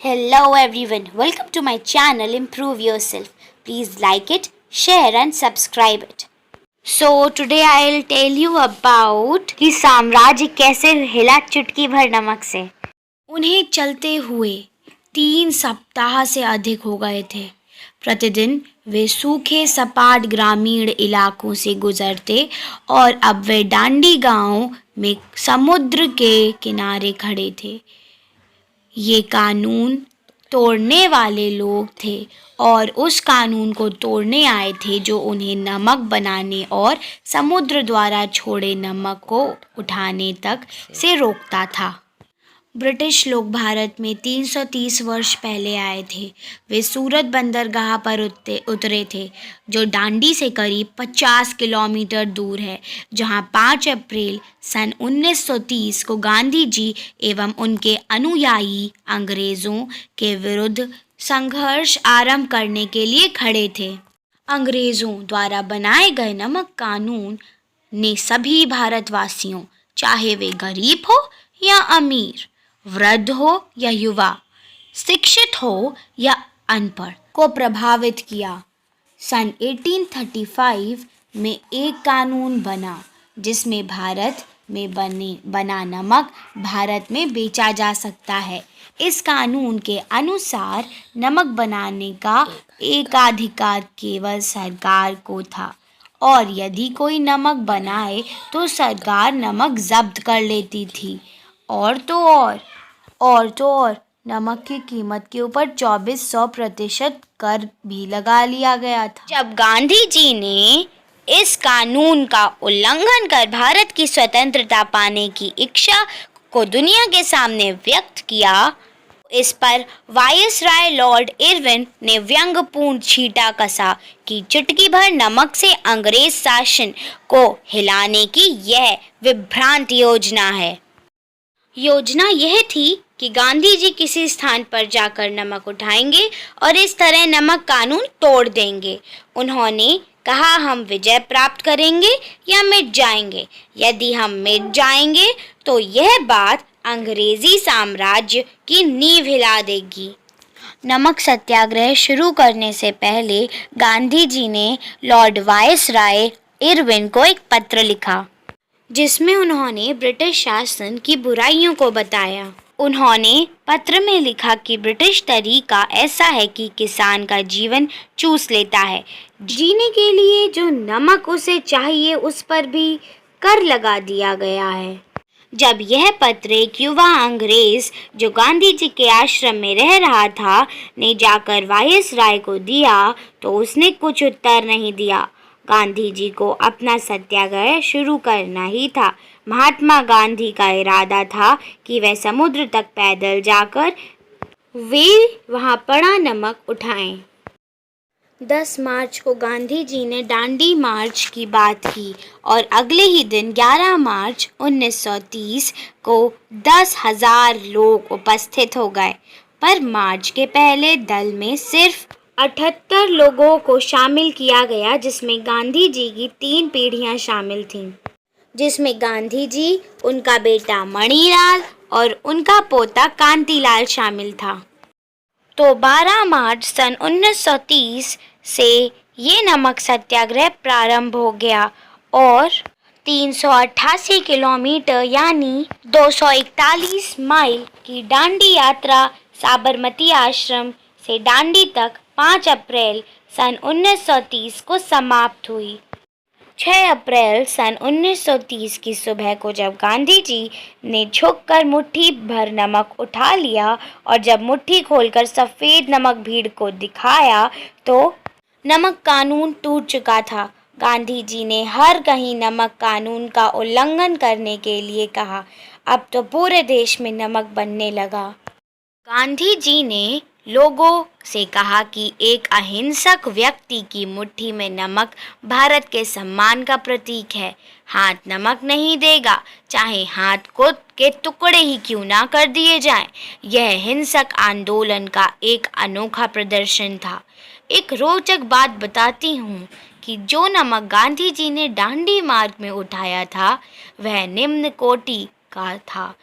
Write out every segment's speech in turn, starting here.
Hello everyone, welcome to my channel Improve Yourself. Please like it, share and subscribe it. So today I'll tell you about कि साम्राज्य कैसे हिला चुटकी भर नमक से। उन्हें चलते हुए 3 सप्ताह से अधिक हो गए थे। प्रतिदिन वे सूखे सपाट ग्रामीण इलाकों से गुजरते और अब वे डांडी गांव में समुद्र के किनारे खड़े थे। ये कानून तोड़ने वाले लोग थे और उस कानून को तोड़ने आए थे जो उन्हें नमक बनाने और समुद्र द्वारा छोड़े नमक को उठाने तक से रोकता था। ब्रिटिश लोग भारत में 330 वर्ष पहले आए थे। वे सूरत बंदरगाह पर उतरे थे, जो डांडी से करीब 50 किलोमीटर दूर है, जहां 5 अप्रैल सन 1930 को गांधी जी एवं उनके अनुयायी अंग्रेज़ों के विरुद्ध संघर्ष आरंभ करने के लिए खड़े थे। अंग्रेज़ों द्वारा बनाए गए नमक कानून ने सभी भारतवासियों, चाहे वे गरीब हो या अमीर, वृद्ध हो या युवा, शिक्षित हो या अनपढ़, को प्रभावित किया। सन 1835 में एक कानून बना जिसमें भारत में बना नमक भारत में बेचा जा सकता है। इस कानून के अनुसार नमक बनाने का एकाधिकार केवल सरकार को था और यदि कोई नमक बनाए तो सरकार नमक जब्त कर लेती थी और नमक की कीमत के ऊपर 2400% कर भी लगा लिया गया था। जब गांधी जी ने इस कानून का उल्लंघन कर भारत की स्वतंत्रता पाने की इच्छा को दुनिया के सामने व्यक्त किया, इस पर वायसराय लॉर्ड इरविन ने व्यंग्यपूर्ण छींटा कसा कि चुटकी भर नमक से अंग्रेज शासन को हिलाने की यह विभ्रांत योजना है। योजना यह थी कि गांधी जी किसी स्थान पर जाकर नमक उठाएंगे और इस तरह नमक कानून तोड़ देंगे। उन्होंने कहा, हम विजय प्राप्त करेंगे या मिट जाएंगे। यदि हम मिट जाएंगे तो यह बात अंग्रेजी साम्राज्य की नींव हिला देगी। नमक सत्याग्रह शुरू करने से पहले गांधी जी ने लॉर्ड वायसराय इरविन को एक पत्र लिखा, जिसमें उन्होंने ब्रिटिश शासन की बुराइयों को बताया। उन्होंने पत्र में लिखा कि ब्रिटिश तरीका ऐसा है कि किसान का जीवन चूस लेता है। जीने के लिए जो नमक उसे चाहिए उस पर भी कर लगा दिया गया है। जब यह पत्र एक युवा अंग्रेज जो गांधी जी के आश्रम में रह रहा था ने जाकर वायसराय को दिया तो उसने कुछ उत्तर नहीं दिया। गांधी जी को अपना सत्याग्रह शुरू करना ही था। महात्मा गांधी का इरादा था कि वह समुद्र तक पैदल जाकर वे वहां पड़ा नमक उठाएं। 10 मार्च को गांधी जी ने दांडी मार्च की बात की और अगले ही दिन 11 मार्च 1930 को 10,000 लोग उपस्थित हो गए। पर मार्च के पहले दल में सिर्फ 78 लोगों को शामिल किया गया, जिसमें गांधी जी की 3 पीढ़ियां शामिल थीं, जिसमें गांधी जी, उनका बेटा मणिलाल और उनका पोता कांतिलाल शामिल था। तो 12 मार्च सन 1930 से ये नमक सत्याग्रह प्रारंभ हो गया और 388 किलोमीटर यानी 241 माइल की दांडी यात्रा साबरमती आश्रम से दांडी तक 5 अप्रैल सन 1930 को समाप्त हुई। 6 अप्रैल सन 1930 की सुबह को जब गांधी जी ने झुककर मुट्ठी भर नमक उठा लिया और जब मुट्ठी खोलकर सफ़ेद नमक भीड़ को दिखाया तो नमक कानून टूट चुका था। गांधी जी ने हर कहीं नमक कानून का उल्लंघन करने के लिए कहा। अब तो पूरे देश में नमक बनने लगा। गांधी जी ने लोगों से कहा कि एक अहिंसक व्यक्ति की मुट्ठी में नमक भारत के सम्मान का प्रतीक है। हाथ नमक नहीं देगा, चाहे हाथ को के टुकड़े ही क्यों ना कर दिए जाएं। यह हिंसक आंदोलन का एक अनोखा प्रदर्शन था। एक रोचक बात बताती हूँ कि जो नमक गांधी जी ने दांडी मार्ग में उठाया था वह निम्न कोटि का था,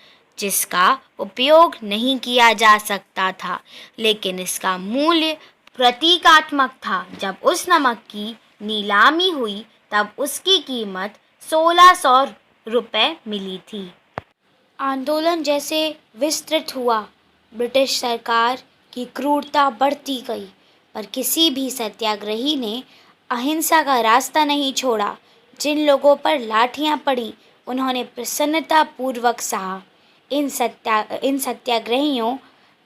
जिसका उपयोग नहीं किया जा सकता था, लेकिन इसका मूल्य प्रतीकात्मक था। जब उस नमक की नीलामी हुई तब उसकी कीमत 1600 रुपये मिली थी। आंदोलन जैसे विस्तृत हुआ, ब्रिटिश सरकार की क्रूरता बढ़ती गई, पर किसी भी सत्याग्रही ने अहिंसा का रास्ता नहीं छोड़ा। जिन लोगों पर लाठियां पड़ी, उन्होंने प्रसन्नतापूर्वक सहा। इन सत्याग्रहियों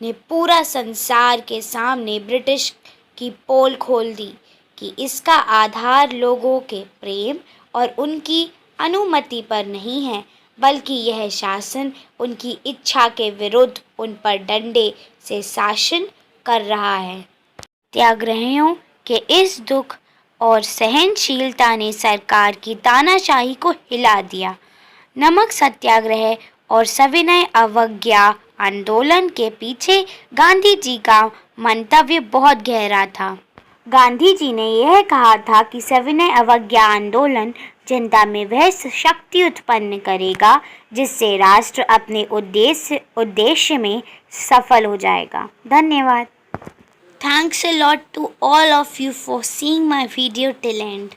ने पूरा संसार के सामने ब्रिटिश की पोल खोल दी कि इसका आधार लोगों के प्रेम और उनकी अनुमति पर नहीं है, बल्कि यह शासन उनकी इच्छा के विरुद्ध उन पर डंडे से शासन कर रहा है। सत्याग्रहियों के इस दुख और सहनशीलता ने सरकार की तानाशाही को हिला दिया। नमक सत्याग्रह और सविनय अवज्ञा आंदोलन के पीछे गांधी जी का मंतव्य बहुत गहरा था। गांधी जी ने यह कहा था कि सविनय अवज्ञा आंदोलन जनता में वह शक्ति उत्पन्न करेगा जिससे राष्ट्र अपने उद्देश्य में सफल हो जाएगा। धन्यवाद। Thanks a lot to all of you for seeing my video till end.